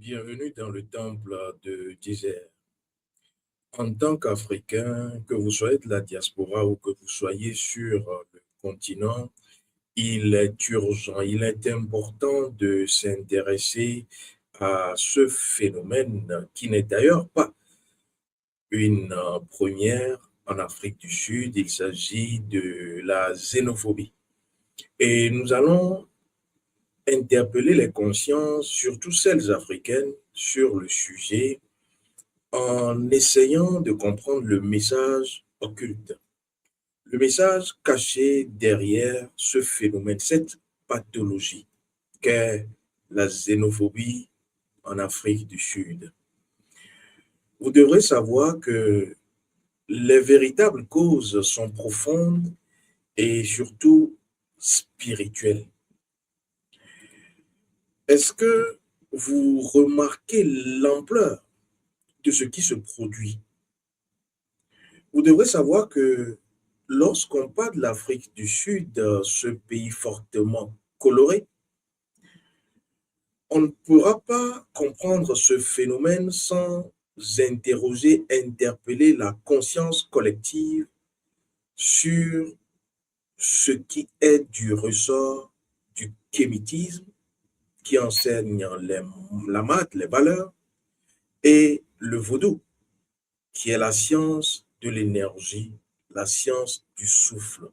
Bienvenue dans le temple de Désert. En tant qu'Africain, que vous soyez de la diaspora ou que vous soyez sur le continent, il est urgent, il est important de s'intéresser à ce phénomène qui n'est d'ailleurs pas une première en Afrique du Sud. Il s'agit de la xénophobie. Et nous allons interpeller les consciences, surtout celles africaines, sur le sujet en essayant de comprendre le message occulte, le message caché derrière ce phénomène, cette pathologie qu'est la xénophobie en Afrique du Sud. Vous devrez savoir que les véritables causes sont profondes et surtout spirituelles. Est-ce que vous remarquez l'ampleur de ce qui se produit? Vous devrez savoir que lorsqu'on parle de l'Afrique du Sud, ce pays fortement coloré, on ne pourra pas comprendre ce phénomène sans interroger, interpeller la conscience collective sur ce qui est du ressort du kémitisme qui enseigne la maths, les valeurs, et le vaudou, qui est la science de l'énergie, la science du souffle.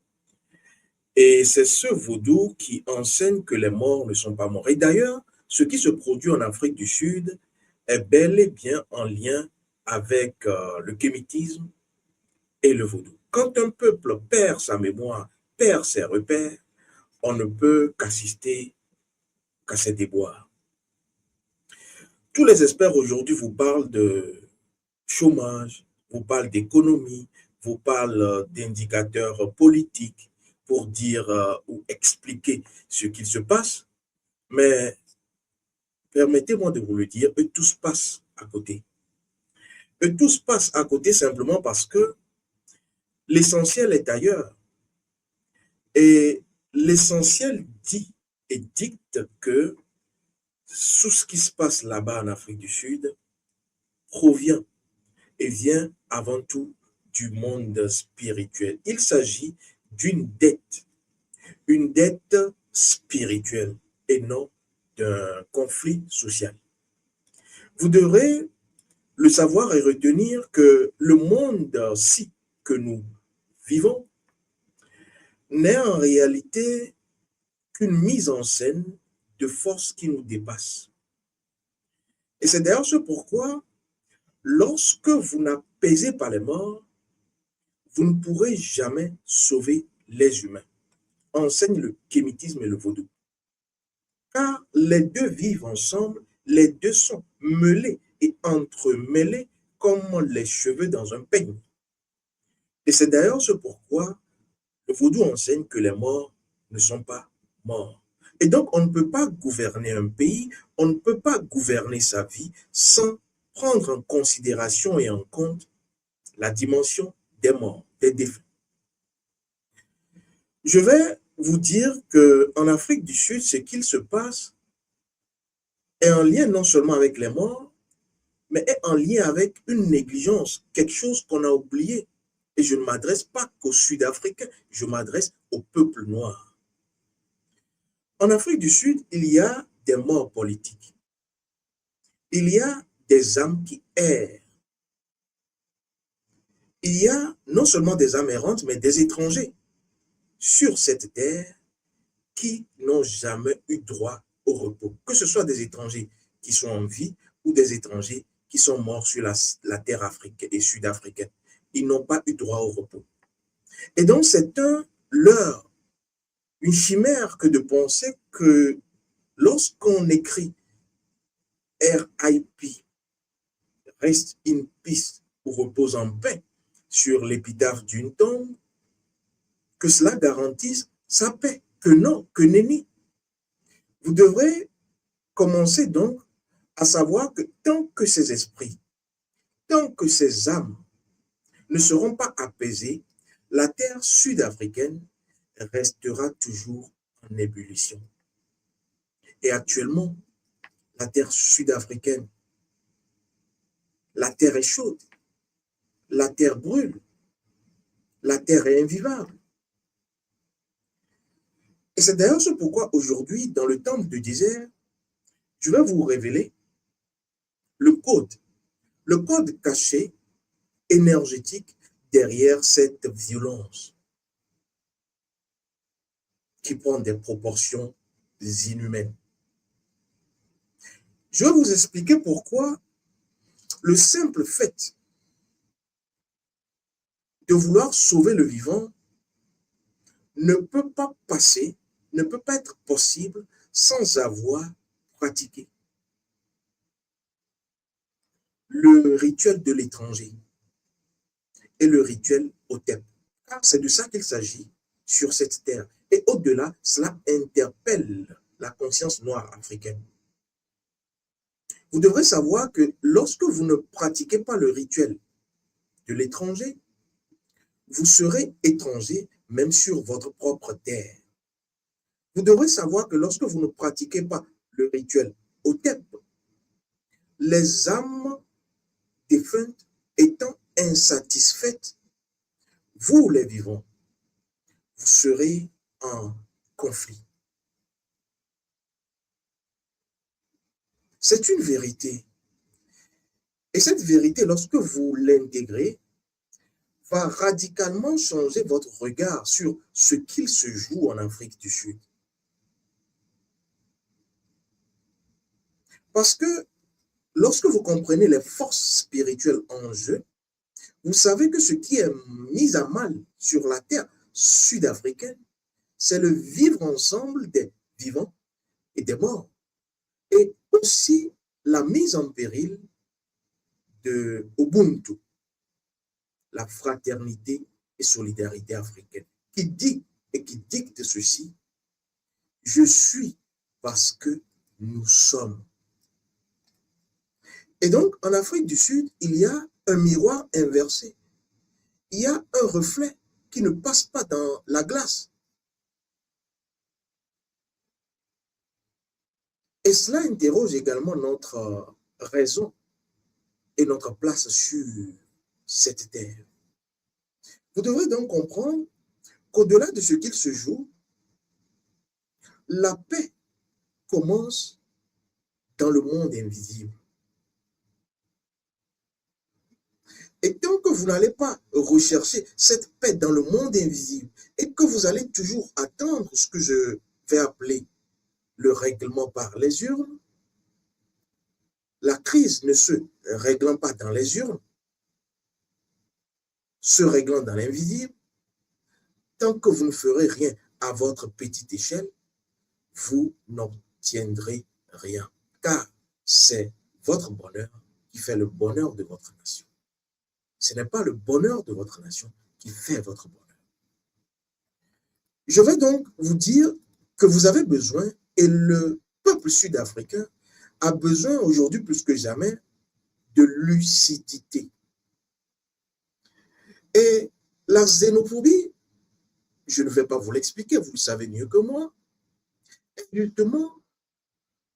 Et c'est ce vaudou qui enseigne que les morts ne sont pas morts. Et d'ailleurs, ce qui se produit en Afrique du Sud est bel et bien en lien avec le kémitisme et le vaudou. Quand un peuple perd sa mémoire, perd ses repères, on ne peut qu'assister qu'à ses déboires. Tous les experts aujourd'hui vous parlent de chômage, vous parlent d'économie, vous parlent d'indicateurs politiques pour dire ou expliquer ce qu'il se passe, mais permettez-moi de vous le dire, eux tous passent à côté. Eux tous passent à côté simplement parce que l'essentiel est ailleurs. Et l'essentiel dit et dicte que tout ce qui se passe là-bas en Afrique du Sud provient et vient avant tout du monde spirituel. Il s'agit d'une dette, une dette spirituelle et non d'un conflit social. Vous devrez le savoir et retenir que le monde-ci que nous vivons n'est en réalité qu'une mise en scène de forces qui nous dépassent. Et c'est d'ailleurs ce pourquoi, lorsque vous n'apaisez pas les morts, vous ne pourrez jamais sauver les humains. Enseigne le kémitisme et le vaudou. Car les deux vivent ensemble, les deux sont mêlés et entremêlés comme les cheveux dans un peigne. Et c'est d'ailleurs ce pourquoi le vaudou enseigne que les morts ne sont pas morts. Et donc, on ne peut pas gouverner un pays, on ne peut pas gouverner sa vie sans prendre en considération et en compte la dimension des morts, des défunts. Je vais vous dire qu'en Afrique du Sud, ce qu'il se passe est en lien non seulement avec les morts, mais est en lien avec une négligence, quelque chose qu'on a oublié. Et je ne m'adresse pas qu'aux Sud-Africains, je m'adresse au peuple noir. En Afrique du Sud, il y a des morts politiques. Il y a des âmes qui errent. Il y a non seulement des âmes errantes, mais des étrangers sur cette terre qui n'ont jamais eu droit au repos. Que ce soit des étrangers qui sont en vie ou des étrangers qui sont morts sur la terre africaine et sud-africaine. Ils n'ont pas eu droit au repos. Et donc, c'est un leurre, une chimère que de penser que lorsqu'on écrit RIP, Rest in Peace, ou repose en paix, sur l'épitaphe d'une tombe, que cela garantisse sa paix. Que non, que nenni. Vous devrez commencer donc à savoir que tant que ces esprits, tant que ces âmes ne seront pas apaisées, la terre sud-africaine restera toujours en ébullition. Et actuellement, la terre sud-africaine, la terre est chaude, la terre brûle, la terre est invivable. Et c'est d'ailleurs ce pourquoi aujourd'hui, dans le temple du désert, je vais vous révéler le code caché, énergétique derrière cette violence qui prend des proportions inhumaines. Je vais vous expliquer pourquoi le simple fait de vouloir sauver le vivant ne peut pas passer, ne peut pas être possible sans avoir pratiqué le rituel de l'étranger et le rituel Hotep. C'est de ça qu'il s'agit sur cette terre. Et au-delà, cela interpelle la conscience noire africaine. Vous devrez savoir que lorsque vous ne pratiquez pas le rituel de l'étranger, vous serez étranger même sur votre propre terre. Vous devrez savoir que lorsque vous ne pratiquez pas le rituel Hotep, les âmes défuntes étant insatisfaites, vous les vivants, vous serez en conflit. C'est une vérité. Et cette vérité, lorsque vous l'intégrez, va radicalement changer votre regard sur ce qu'il se joue en Afrique du Sud. Parce que lorsque vous comprenez les forces spirituelles en jeu, vous savez que ce qui est mis à mal sur la terre sud-africaine, c'est le vivre ensemble des vivants et des morts. Et aussi la mise en péril de Ubuntu, la fraternité et solidarité africaine, qui dit et qui dicte ceci: je suis parce que nous sommes. Et donc, en Afrique du Sud, il y a un miroir inversé. Il y a un reflet qui ne passe pas dans la glace. Et cela interroge également notre raison et notre place sur cette terre. Vous devrez donc comprendre qu'au-delà de ce qu'il se joue, la paix commence dans le monde invisible. Et tant que vous n'allez pas rechercher cette paix dans le monde invisible et que vous allez toujours attendre ce que je vais appeler le règlement par les urnes, la crise ne se réglant pas dans les urnes, se réglant dans l'invisible, tant que vous ne ferez rien à votre petite échelle, vous n'obtiendrez rien. Car c'est votre bonheur qui fait le bonheur de votre nation. Ce n'est pas le bonheur de votre nation qui fait votre bonheur. Je vais donc vous dire que vous avez besoin, et le peuple sud-africain a besoin aujourd'hui plus que jamais de lucidité. Et la xénophobie, je ne vais pas vous l'expliquer, vous le savez mieux que moi, est justement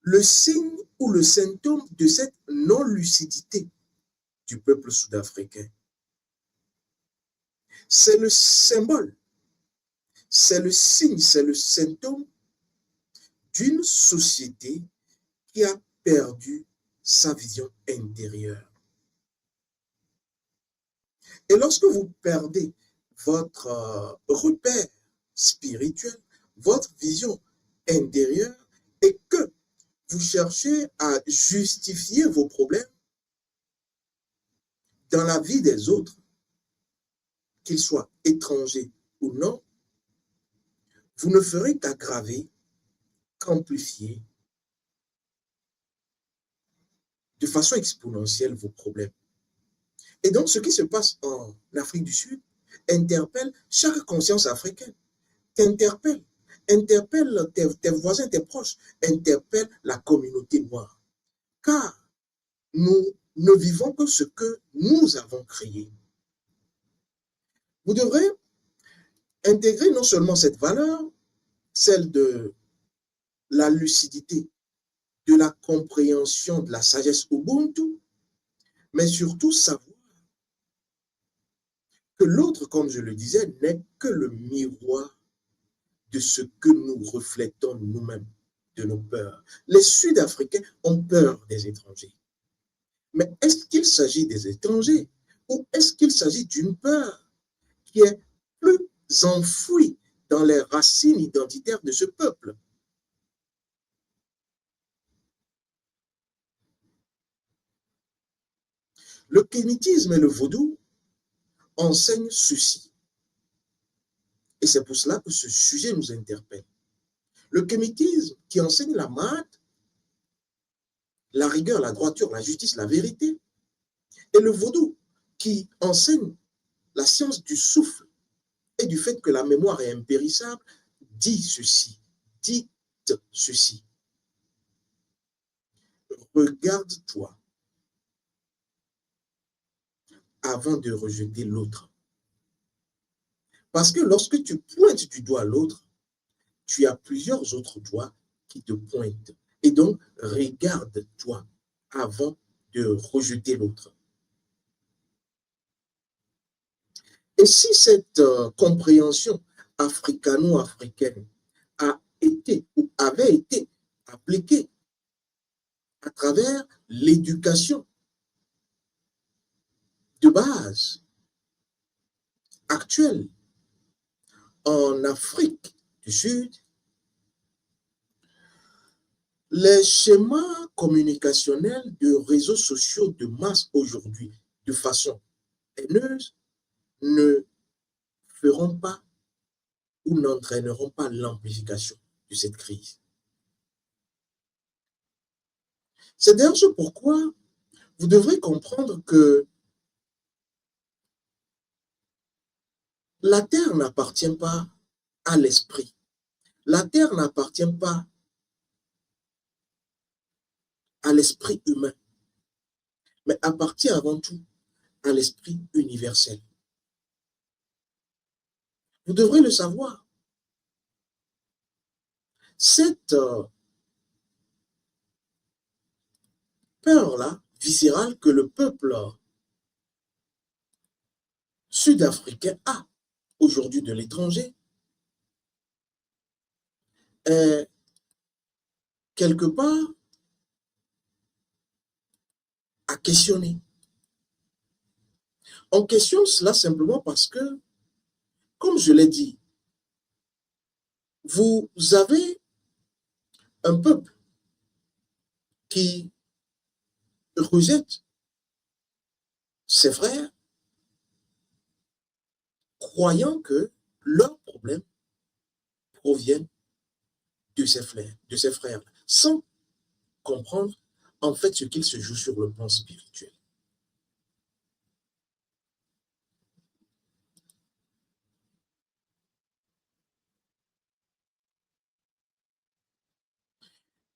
le signe ou le symptôme de cette non-lucidité du peuple sud-africain. C'est le symbole, c'est le signe, c'est le symptôme d'une société qui a perdu sa vision intérieure. Et lorsque vous perdez votre repère spirituel, votre vision intérieure, et que vous cherchez à justifier vos problèmes dans la vie des autres, qu'ils soient étrangers ou non, vous ne ferez qu'aggraver, qu'amplifier de façon exponentielle vos problèmes. Et donc, ce qui se passe en Afrique du Sud interpelle chaque conscience africaine, t'interpelle, interpelle tes voisins, tes proches, interpelle la communauté noire. Car nous ne vivons que ce que nous avons créé. Vous devrez intégrer non seulement cette valeur, celle de la lucidité de la compréhension de la sagesse Ubuntu, mais surtout savoir que l'autre, comme je le disais, n'est que le miroir de ce que nous reflétons nous-mêmes, de nos peurs. Les Sud-Africains ont peur des étrangers. Mais est-ce qu'il s'agit des étrangers ou est-ce qu'il s'agit d'une peur qui est plus enfouie dans les racines identitaires de ce peuple? Le kémitisme et le vaudou enseignent ceci. Et c'est pour cela que ce sujet nous interpelle. Le kémitisme qui enseigne la maths, la rigueur, la droiture, la justice, la vérité, et le vaudou qui enseigne la science du souffle et du fait que la mémoire est impérissable, dit ceci, dit ceci. Regarde-toi avant de rejeter l'autre. Parce que lorsque tu pointes du doigt l'autre, tu as plusieurs autres doigts qui te pointent. Et donc, regarde-toi avant de rejeter l'autre. Et si cette compréhension africano-africaine a été ou avait été appliquée à travers l'éducation de base actuelle en Afrique du Sud, les schémas communicationnels de réseaux sociaux de masse aujourd'hui, de façon haineuse, ne feront pas ou n'entraîneront pas l'amplification de cette crise. C'est d'ailleurs ce pourquoi vous devrez comprendre que la Terre n'appartient pas à l'esprit. La Terre n'appartient pas à l'esprit humain, mais appartient avant tout à l'esprit universel. Vous devrez le savoir. Cette peur-là, viscérale, que le peuple sud-africain a aujourd'hui de l'étranger, est quelque part à questionner. On questionne cela simplement parce que, comme je l'ai dit, vous avez un peuple qui rejette ses frères, croyant que leurs problèmes proviennent de ses frères, sans comprendre en fait ce qu'il se joue sur le plan spirituel.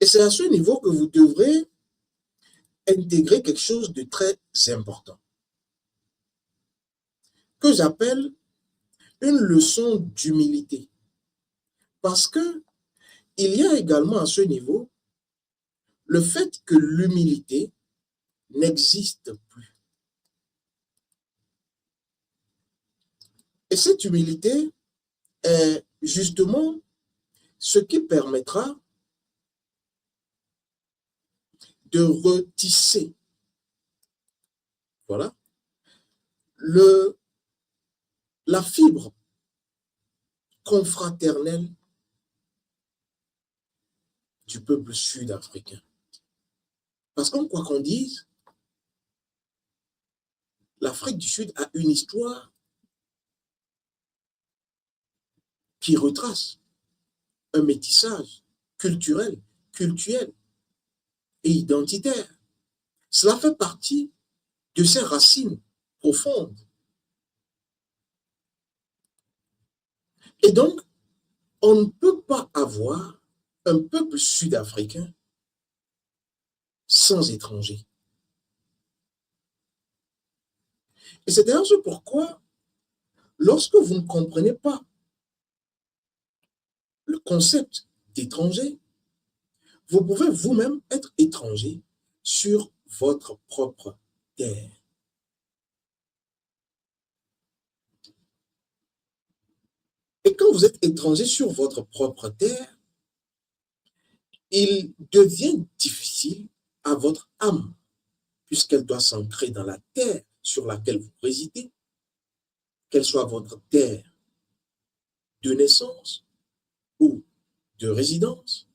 Et c'est à ce niveau que vous devrez intégrer quelque chose de très important, que j'appelle une leçon d'humilité. Parce que il y a également à ce niveau le fait que l'humilité n'existe plus. Et cette humilité est justement ce qui permettra de retisser, voilà, la fibre confraternelle du peuple sud-africain. Parce que quoi qu'on dise, l'Afrique du Sud a une histoire qui retrace un métissage culturel, cultuel et identitaire. Cela fait partie de ses racines profondes. Et donc, on ne peut pas avoir un peuple sud-africain sans étrangers. Et c'est d'ailleurs pourquoi, lorsque vous ne comprenez pas le concept d'étranger, Vous pouvez vous-même être étranger sur votre propre terre. Et quand vous êtes étranger sur votre propre terre, il devient difficile à votre âme, puisqu'elle doit s'ancrer dans la terre sur laquelle vous résidez, qu'elle soit votre terre de naissance ou de résidence.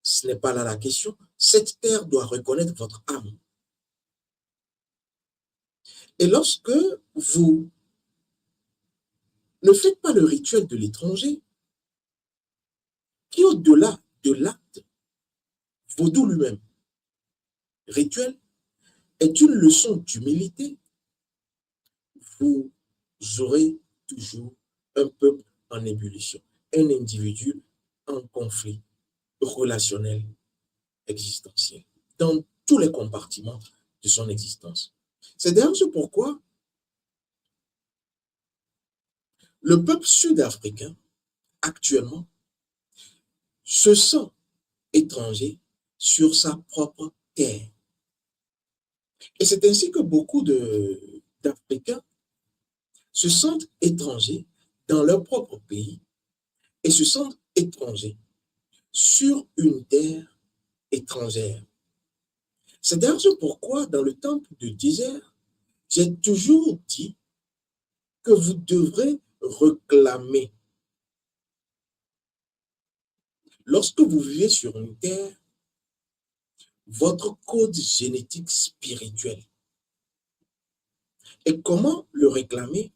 Ce n'est pas là la question. Cette terre doit reconnaître votre âme. Et lorsque vous ne faites pas le rituel de l'étranger, qui au-delà de l'acte vaudou lui-même, rituel, est une leçon d'humilité, vous aurez toujours un peuple en ébullition, un individu en conflit relationnel, existentiel, dans tous les compartiments de son existence. C'est d'ailleurs ce pourquoi le peuple sud-africain, actuellement, se sent étranger sur sa propre terre. Et c'est ainsi que beaucoup d'Africains se sentent étrangers dans leur propre pays et se sentent étrangers sur une terre étrangère. C'est d'ailleurs ce pourquoi, dans le temple de désert, j'ai toujours dit que vous devrez réclamer. Lorsque vous vivez sur une terre, votre code génétique spirituel. Et comment le réclamer?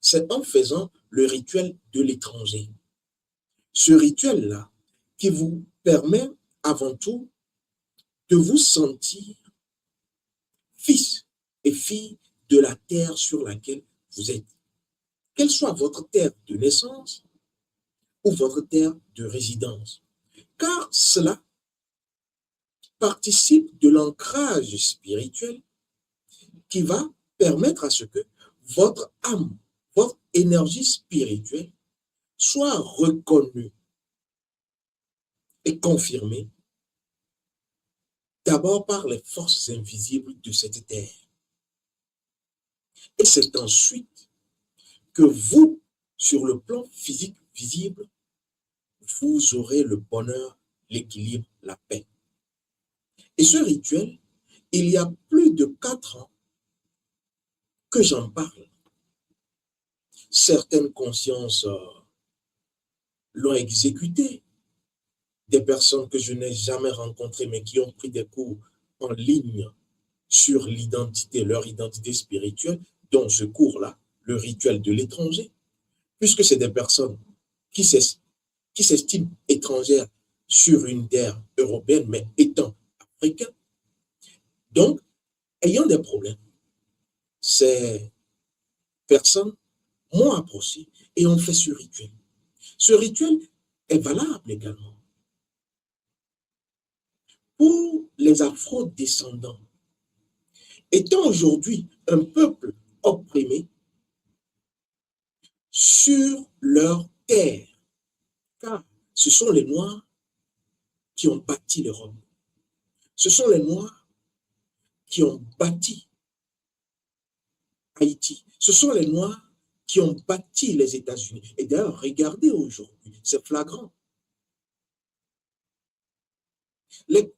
C'est en faisant le rituel de l'étranger. Ce rituel-là qui vous permet avant tout de vous sentir fils et fille de la terre sur laquelle vous êtes. Qu'elle soit votre terre de naissance ou votre terre de résidence. Car cela participe de l'ancrage spirituel qui va permettre à ce que votre âme, votre énergie spirituelle soit reconnue et confirmée d'abord par les forces invisibles de cette terre. Et c'est ensuite que vous, sur le plan physique visible, vous aurez le bonheur, l'équilibre, la paix. Et ce rituel, il y a plus de 4 ans que j'en parle. Certaines consciences l'ont exécuté. Des personnes que je n'ai jamais rencontrées, mais qui ont pris des cours en ligne sur l'identité, leur identité spirituelle, dont ce cours-là, le rituel de l'étranger, puisque c'est des personnes qui s'estiment étrangères sur une terre européenne, mais étant africains. Donc, ayant des problèmes, ces personnes m'ont approché et ont fait ce rituel. Ce rituel est valable également pour les afro-descendants. Étant aujourd'hui un peuple opprimé sur leur terre, car ce sont les Noirs qui ont bâti l'Europe. Ce sont les Noirs qui ont bâti Haïti. Ce sont les Noirs qui ont bâti les États-Unis. Et d'ailleurs, regardez aujourd'hui, c'est flagrant. Les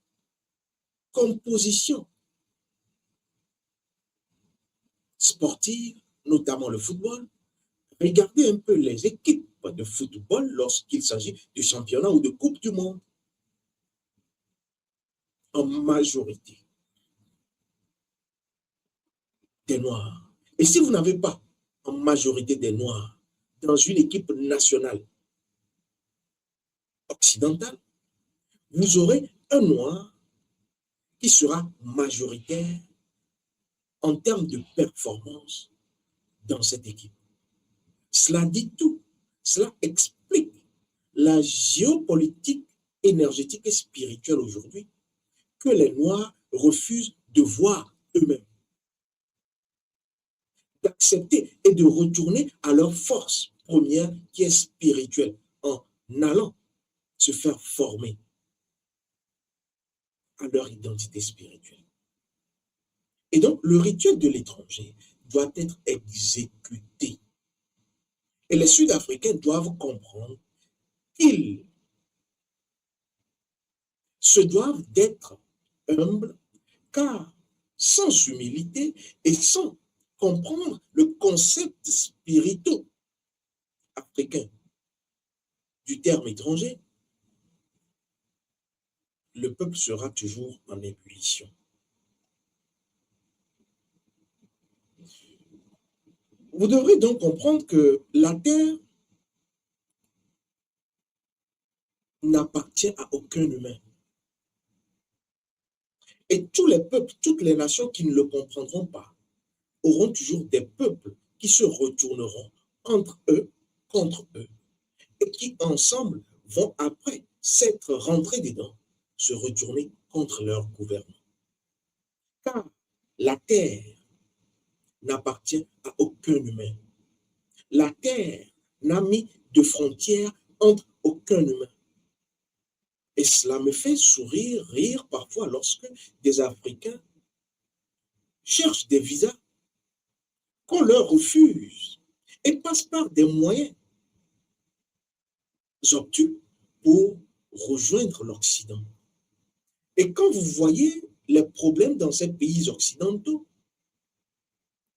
compositions sportives, notamment le football, regardez un peu les équipes de football lorsqu'il s'agit du championnat ou de Coupe du Monde. En majorité, des Noirs. Et si vous n'avez pas en majorité des Noirs dans une équipe nationale occidentale, vous aurez un Noir qui sera majoritaire en termes de performance dans cette équipe. Cela dit tout. Cela explique la géopolitique énergétique et spirituelle aujourd'hui que les Noirs refusent de voir eux-mêmes, d'accepter et de retourner à leur force première qui est spirituelle en allant se faire former à leur identité spirituelle. Et donc, le rituel de l'étranger doit être exécuté. Et les Sud-Africains doivent comprendre qu'ils se doivent d'être humbles, car sans humilité et sans comprendre le concept spirituel africain du terme étranger, le peuple sera toujours en ébullition. Vous devrez donc comprendre que la terre n'appartient à aucun humain. Et tous les peuples, toutes les nations qui ne le comprendront pas, auront toujours des peuples qui se retourneront entre eux, contre eux, et qui ensemble vont, après s'être rentrés dedans, se retourner contre leur gouvernement. Car la terre n'appartient à aucun humain. La terre n'a mis de frontières entre aucun humain. Et cela me fait sourire, rire parfois lorsque des Africains cherchent des visas qu'on leur refuse et passent par des moyens obtus pour rejoindre l'Occident. Et quand vous voyez les problèmes dans ces pays occidentaux,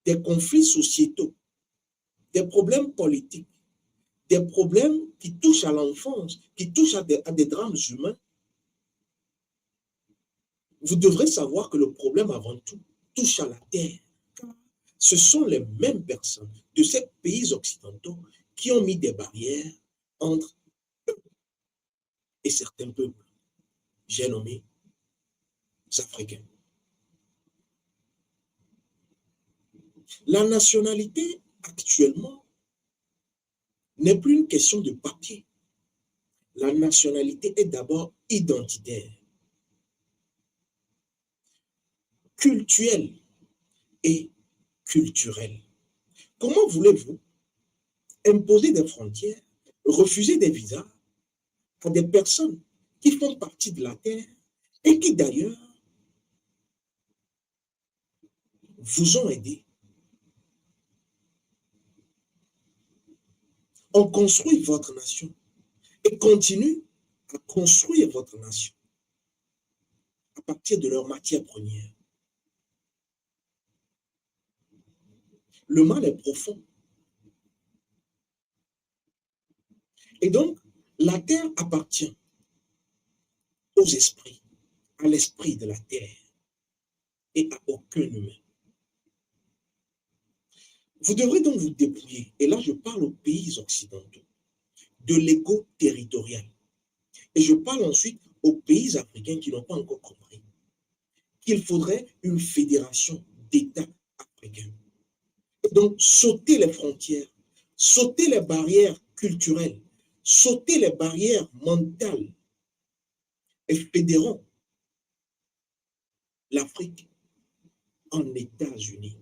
des conflits sociétaux, des problèmes politiques, des problèmes qui touchent à l'enfance, qui touchent à des drames humains, vous devrez savoir que le problème avant tout touche à la terre. Ce sont les mêmes personnes de ces pays occidentaux qui ont mis des barrières entre eux et certains peuples, j'ai nommé africains. La nationalité actuellement n'est plus une question de papier. La nationalité est d'abord identitaire, culturelle et culturelle. Comment voulez-vous imposer des frontières, refuser des visas à des personnes qui font partie de la terre et qui d'ailleurs vous ont aidé? On construit votre nation et continue à construire votre nation à partir de leurs matières premières. Le mal est profond. Et donc, la terre appartient aux esprits, à l'esprit de la terre et à aucun humain. Vous devrez donc vous dépouiller, et là je parle aux pays occidentaux, de l'ego territorial. Et je parle ensuite aux pays africains qui n'ont pas encore compris qu'il faudrait une fédération d'États africains. Et donc, sauter les frontières, sauter les barrières culturelles, sauter les barrières mentales et fédérons l'Afrique en États-Unis.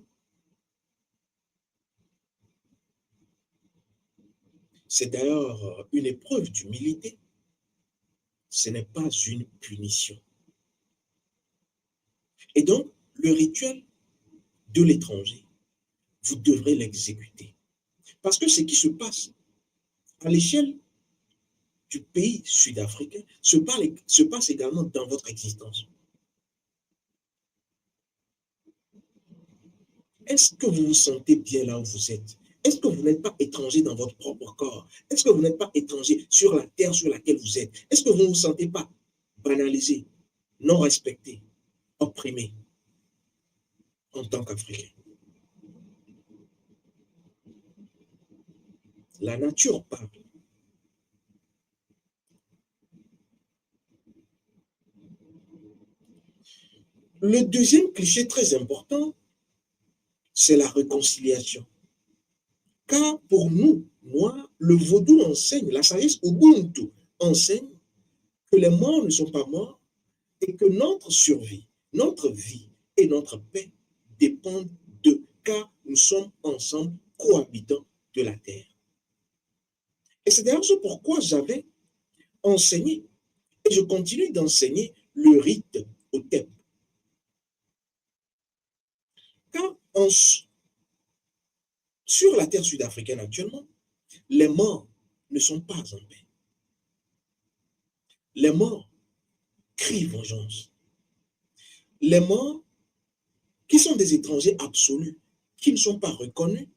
C'est d'ailleurs une épreuve d'humilité. Ce n'est pas une punition. Et donc, le rituel de l'étranger, vous devrez l'exécuter. Parce que ce qui se passe à l'échelle du pays sud-africain se passe également dans votre existence. Est-ce que vous vous sentez bien là où vous êtes? Est-ce que vous n'êtes pas étranger dans votre propre corps? Est-ce que vous n'êtes pas étranger sur la terre sur laquelle vous êtes? Est-ce que vous ne vous sentez pas banalisé, non respecté, opprimé en tant qu'Africain? La nature parle. Le deuxième cliché très important, c'est la réconciliation. Car pour nous, moi, le vaudou enseigne, la sagesse Ubuntu enseigne que les morts ne sont pas morts et que notre survie, notre vie et notre paix dépendent d'eux, car nous sommes ensemble cohabitants de la terre. Et c'est d'ailleurs ce pourquoi j'avais enseigné et je continue d'enseigner le rite Hotep. Car sur la terre sud-africaine actuellement, les morts ne sont pas en paix. Les morts crient vengeance. Les morts, qui sont des étrangers absolus, qui ne sont pas reconnus,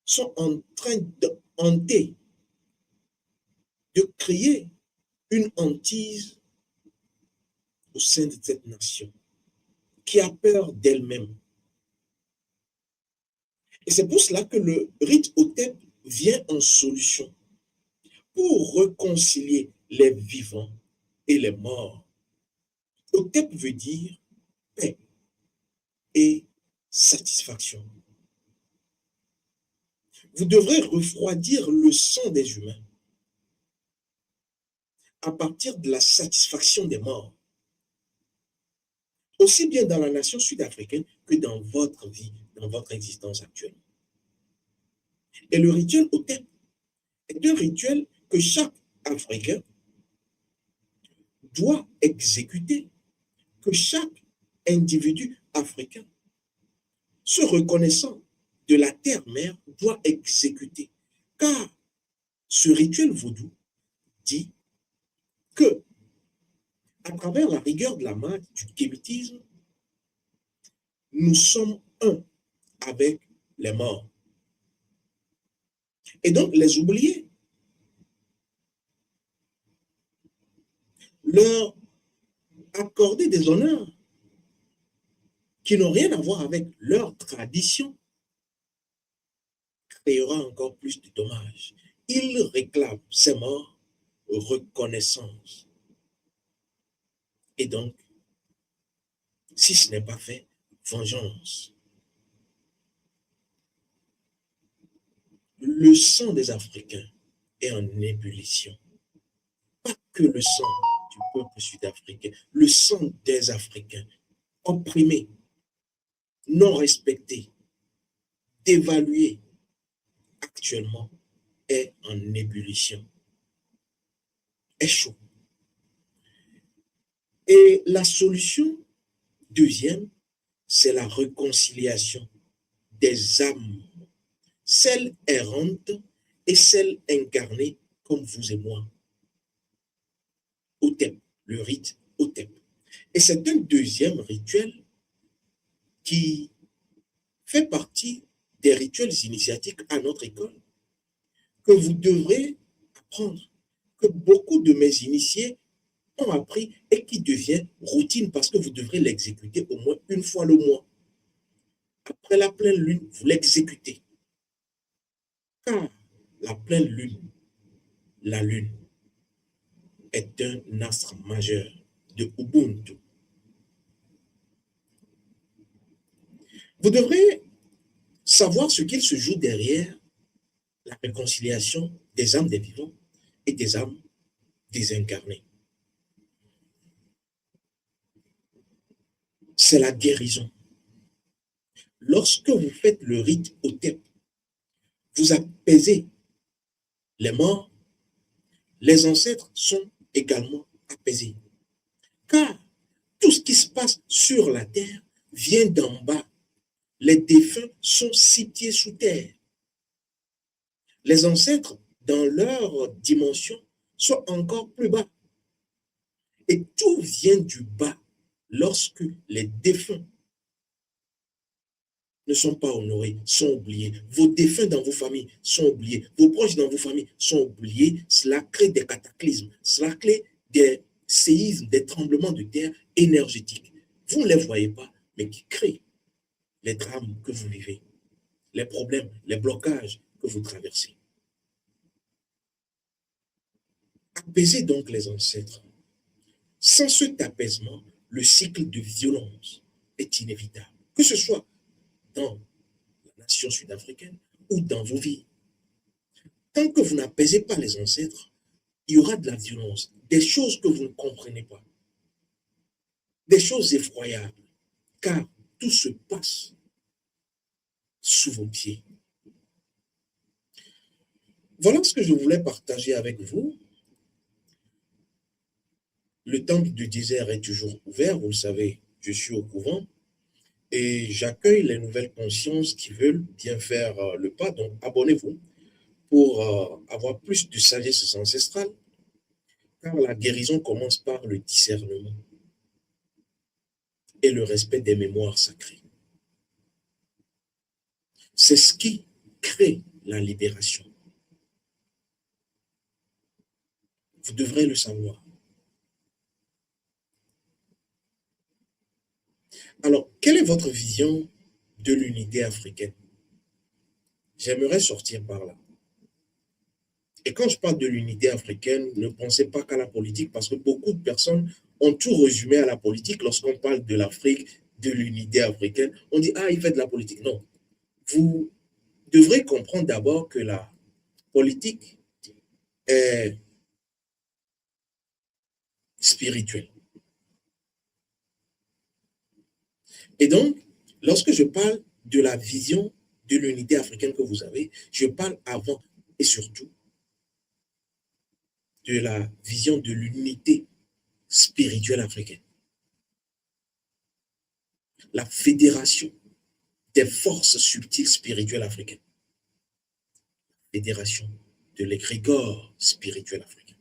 sont en train de hanter, de créer une hantise au sein de cette nation qui a peur d'elle-même. Et c'est pour cela que le rite Hotep vient en solution pour réconcilier les vivants et les morts. Hotep veut dire paix et satisfaction. Vous devrez refroidir le sang des humains à partir de la satisfaction des morts, aussi bien dans la nation sud-africaine que dans votre vie, dans votre existence actuelle. Et le rituel Hotep est un rituel que chaque Africain doit exécuter, que chaque individu africain, se reconnaissant de la terre-mère, doit exécuter. Car ce rituel vaudou dit que, à travers la rigueur de la maths, du kémitisme, nous sommes un avec les morts. Et donc, les oublier, leur accorder des honneurs qui n'ont rien à voir avec leur tradition, créera encore plus de dommages. Ils réclament ces morts reconnaissance. Et donc, si ce n'est pas fait, vengeance. Le sang des Africains est en ébullition. Pas que le sang du peuple sud-africain, le sang des Africains opprimés, non respectés, dévalués, actuellement est en ébullition, est chaud. Et la solution deuxième, c'est la réconciliation des âmes, celles errantes et celles incarnées comme vous et moi. Hotep, le rite Hotep. Et c'est un deuxième rituel qui fait partie des rituels initiatiques à notre école que vous devrez apprendre, que beaucoup de mes initiés ont appris et qui devient routine parce que vous devrez l'exécuter au moins une fois le mois. Après la pleine lune, vous l'exécutez. Car la pleine lune, la lune, est un astre majeur de Ubuntu. Vous devrez savoir ce qu'il se joue derrière la réconciliation des âmes des vivants et des âmes désincarnées. C'est la guérison. Lorsque vous faites le rite Hotep, vous apaisez les morts, les ancêtres sont également apaisés. Car tout ce qui se passe sur la terre vient d'en bas. Les défunts sont 6 pieds sous terre. Les ancêtres, dans leur dimension, sont encore plus bas. Et tout vient du bas lorsque les défunts ne sont pas honorés, sont oubliés. Vos défunts dans vos familles sont oubliés. Vos proches dans vos familles sont oubliés. Cela crée des cataclysmes. Cela crée des séismes, des tremblements de terre énergétiques. Vous ne les voyez pas, mais qui créent les drames que vous vivez, les problèmes, les blocages que vous traversez. Apaisez donc les ancêtres. Sans cet apaisement, le cycle de violence est inévitable, que ce soit dans la nation sud-africaine ou dans vos vies. Tant que vous n'apaisez pas les ancêtres, il y aura de la violence, des choses que vous ne comprenez pas, des choses effroyables, car tout se passe sous vos pieds. Voilà ce que je voulais partager avec vous. Le temple du désert est toujours ouvert, vous le savez, je suis au couvent et j'accueille les nouvelles consciences qui veulent bien faire le pas. Donc, abonnez-vous pour avoir plus de sagesse ancestrale, car la guérison commence par le discernement et le respect des mémoires sacrées. C'est ce qui crée la libération. Vous devrez le savoir. Alors, quelle est votre vision de l'unité africaine? J'aimerais sortir par là. Et quand je parle de l'unité africaine, ne pensez pas qu'à la politique, parce que beaucoup de personnes ont tout résumé à la politique. Lorsqu'on parle de l'Afrique, de l'unité africaine, on dit, ah, il fait de la politique. Non. Vous devrez comprendre d'abord que la politique est spirituelle. Et donc, lorsque je parle de la vision de l'unité africaine que vous avez, je parle avant et surtout de la vision de l'unité spirituelle africaine. La fédération des forces subtiles spirituelles africaines. Fédération de l'égrégore spirituel africain.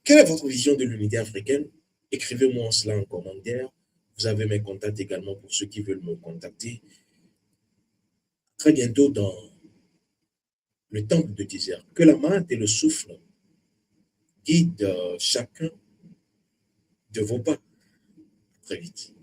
Quelle est votre vision de l'unité africaine? Écrivez-moi cela en commentaire. Vous avez mes contacts également pour ceux qui veulent me contacter. Très bientôt dans le temple de désert. Que la main et le souffle guident chacun de vos pas. Très vite.